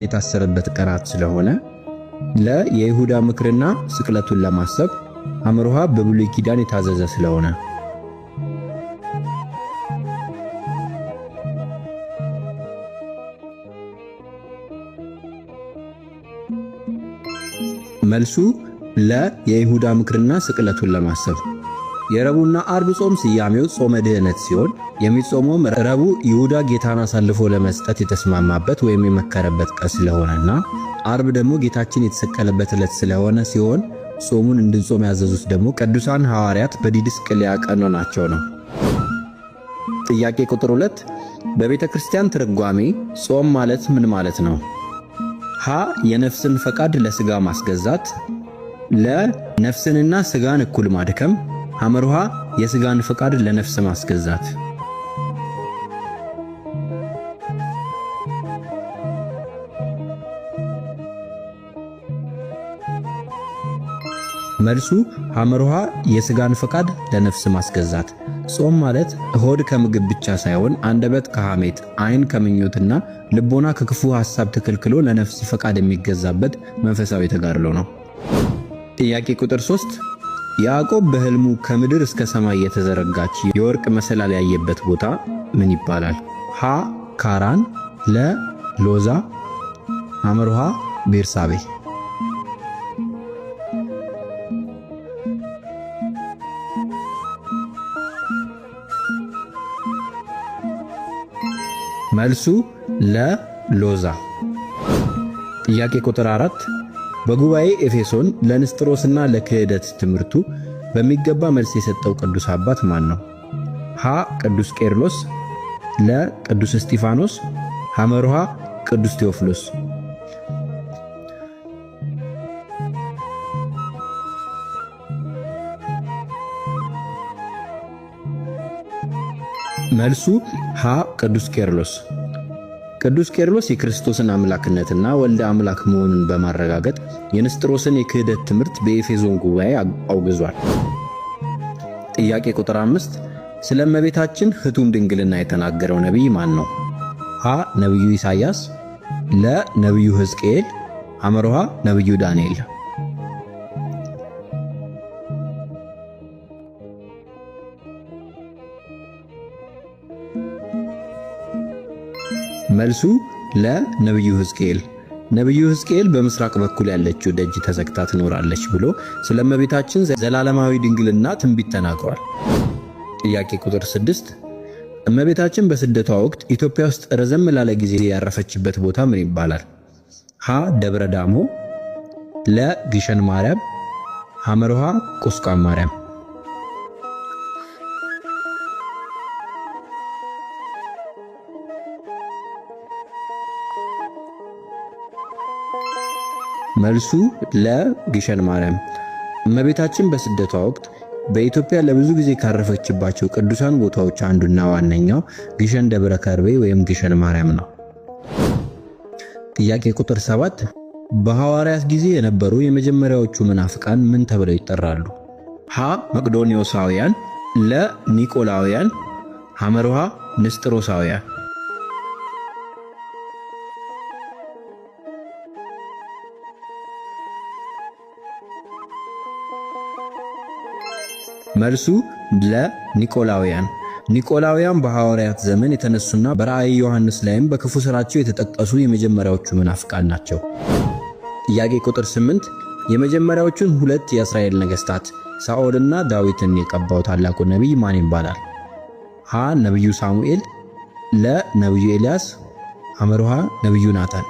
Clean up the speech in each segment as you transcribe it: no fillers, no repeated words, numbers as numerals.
የታሰረበት ቀናት ስለሆነ ለይሁዳ ምክርና ስቅለቱን ለማሰብ አምሮሃ በብሉይ ኪዳን የታዘዘ ስለሆነ መልሱ ለይሁዳ ምክርና ስቅለቱን ለማሰብ። የረቡዕና ዓርብ ጾም ስያሜው ጾመ ድኅነት ሲሆን የሚጾመው ረቡዕ ይሁዳ ጌታን አሳልፎ ለመስጠት የተስማማበት ወይም የመከረበት ቀን ስለሆነና ዓርብ ደግሞ ጌታችን የተሰቀለበት ዕለት ስለሆነ ሲሆን ጾሙን እንድንጾም ያዘዙት ደግሞ ቅዱሳን ሐዋርያት በዲድስቅልያ ቀኖናቸው ነው። ጥያቄ ቁጥር 2 በቤተ ክርስቲያን ትርጓሜ ጾም ማለት ምን ማለት ነው? ሀ የነፍስን ፈቃድ ለሥጋ ማስገዛት፣ ለነፍስንና ሥጋን እኩል ማድከም፣ ሐመርሃ የሥጋን ፈቃድ ለነፍስ ማስገዛት። መልሱ ሐመርሃ የሥጋን ፈቃድ ለነፍስ ማስገዛት። ጾም ማለት ሆድ ከምግብ ብቻ ሳይሆን አንደበት ከሐሜት፣ ዓይን ከምኞትና ልቦና ከክፉ ሐሳብ ተከልክሎ ለነፍስ ፈቃድ የሚገዛበት መንፈሳዊ ተጋድሎ ነው። ጥያቄ ቁጥር 3 ያዕቆብ በሕልሙ ከምድር እስከ ሰማይ የተዘረጋች የወርቅ መሰላል ያየበት ቦታ ምን ይባላል? ሀ ካራን፣ ለ ሎዛ፣ ሐመርሃ ቤርሳቤ። መልሱ ለሎዛ። ጥያቄ ቁጥር 4 በጉባኤ ኤፌሶን ለንስጥሮስና ለክህደት ትምህርቱ በሚገባ መልስ የሰጠው ቅዱስ አባት ማን ነው? ሀ ቅዱስ ቄርሎስ፣ ለ ቅዱስ እስጢፋኖስ፣ ሐመርሃ ቅዱስ ቴዎፍሎስ። መልሱ ሀ ቅዱስ ቄርሎስ። ቅዱስ ቄርሎስ የክርስቶስን አምላክነትና ወልደ አምላክ መሆኑን በማረጋገጥ የንስጥሮስን የክህደት ትምህርት በኤፌሶን ጉባኤ አውግዟል። ጥያቄ ቁጥር 5 ስለ እመቤታችን ሕቱም ድንግልና የተናገረው ነቢይ ማን ነው? ሀ ነቢዩ ኢሳይያስ፣ ለ ነቢዩ ሕዝቅኤል፣ ሐመርሃ ነቢዩ ዳንኤል። መልሱ ለነቢዩ ሕዝቅኤል። ነቢዩ ሕዝቅኤል በምስራቅ በኩል ያለችው ደጅ ተዘግታ ትኖራለች ብሎ ስለ እመቤታችን ዘላለማዊ ድንግልና ትንቢት ተናግሯል። ጥያቄ ቁጥር 6 እመቤታችን በስደቷ ወቅት ኢትዮጵያ ውስጥ ረዘም ላለ ጊዜ ያረፈችበት ቦታ ምን ይባላል? ሀ ደብረ ዳሞ፣ ለ ግሸን ማርያም፣ ሐመርሃ ቁስቋም ማርያም። መልሱ ለግሸን ማርያም። እመቤታችን በስደቷ ወቅት በኢትዮጵያ ለብዙ ጊዜ ካረፈችባቸው ቅዱሳን ቦታዎች አንዱና ዋነኛው ግሸን ደብረ ከርቤ ወይም ግሸን ማርያም ነው። ጥያቄ ቁጥር 7 በሐዋርያት ጊዜ የነበሩ የመጀመሪያዎቹ መናፍቃን ምን ተብለው ይጠራሉ? ሀ መቅዶኒዮሳውያን፣ ለ ኒቆላውያን፣ ሐመርሃ ንስጥሮሳውያን። መልሱ ለኒቆላውያን። ኒቆላውያን በሐዋርያት ዘመን የተነሱና በራእየ ዮሐንስ ላይም በክፉ ሥራቸው የተጠቀሱ የመጀመሪያዎቹ መናፍቃን ናቸው። ጥያቄ ቁጥር 8 የመጀመሪያዎቹን ሁለት የእስራኤል ነገሥታት ሳኦልና ዳዊትን የቀባው ታላቁ ነቢይ ማን ይባላል? ሀ ነቢዩ ሳሙኤል፣ ለ ነቢዩ ኤልያስ፣ ሐመርሃ ነቢዩ ናታን።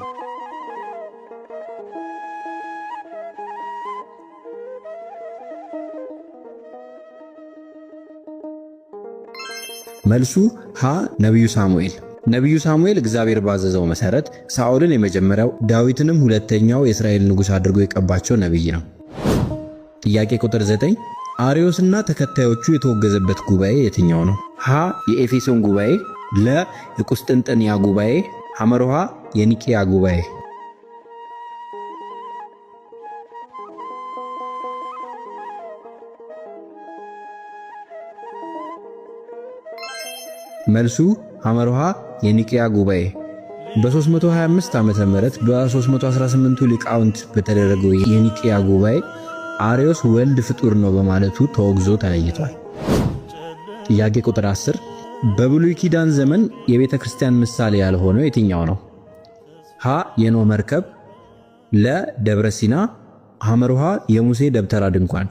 መልሱ ሀ ነቢዩ ሳሙኤል። ነቢዩ ሳሙኤል እግዚአብሔር ባዘዘው መሠረት ሳኦልን የመጀመሪያው ዳዊትንም ሁለተኛው የእስራኤል ንጉሥ አድርጎ የቀባቸው ነቢይ ነው። ጥያቄ ቁጥር 9 አርዮስና ተከታዮቹ የተወገዘበት ጉባኤ የትኛው ነው? ሀ የኤፌሶን ጉባኤ፣ ለ የቁስጥንጥንያ ጉባኤ፣ ሐመርሃ የኒቅያ ጉባኤ። መልሱ ሐመርሃ የኒቅያ ጉባኤ። በ325 ዓመተ ምህረት በ318ቱ ሊቃውንት በተደረገው የኒቅያ ጉባኤ አርዮስ ወልድ ፍጡር ነው በማለቱ ተወግዞ ተለይቷል። ጥያቄ ቁጥር 10 በብሉይ ኪዳን ዘመን የቤተ ክርስቲያን ምሳሌ ያልሆነው የትኛው ነው? ሀ የኖህ መርከብ፣ ለ ደብረ ሲና፣ ሐመሩሃ የሙሴ ደብተራ ድንኳን።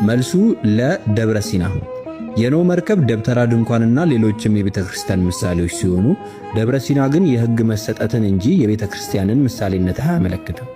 መልሱ ለደብረ ሲና። የኖህ መርከብ ደብተራ ድንኳንና ሌሎችም የቤተ ክርስቲያን ምሳሌዎች ሲሆኑ ደብረ ሲና ግን የሕግ መሰጠትን እንጂ የቤተ ክርስቲያንን ምሳሌነት አያመለክትም።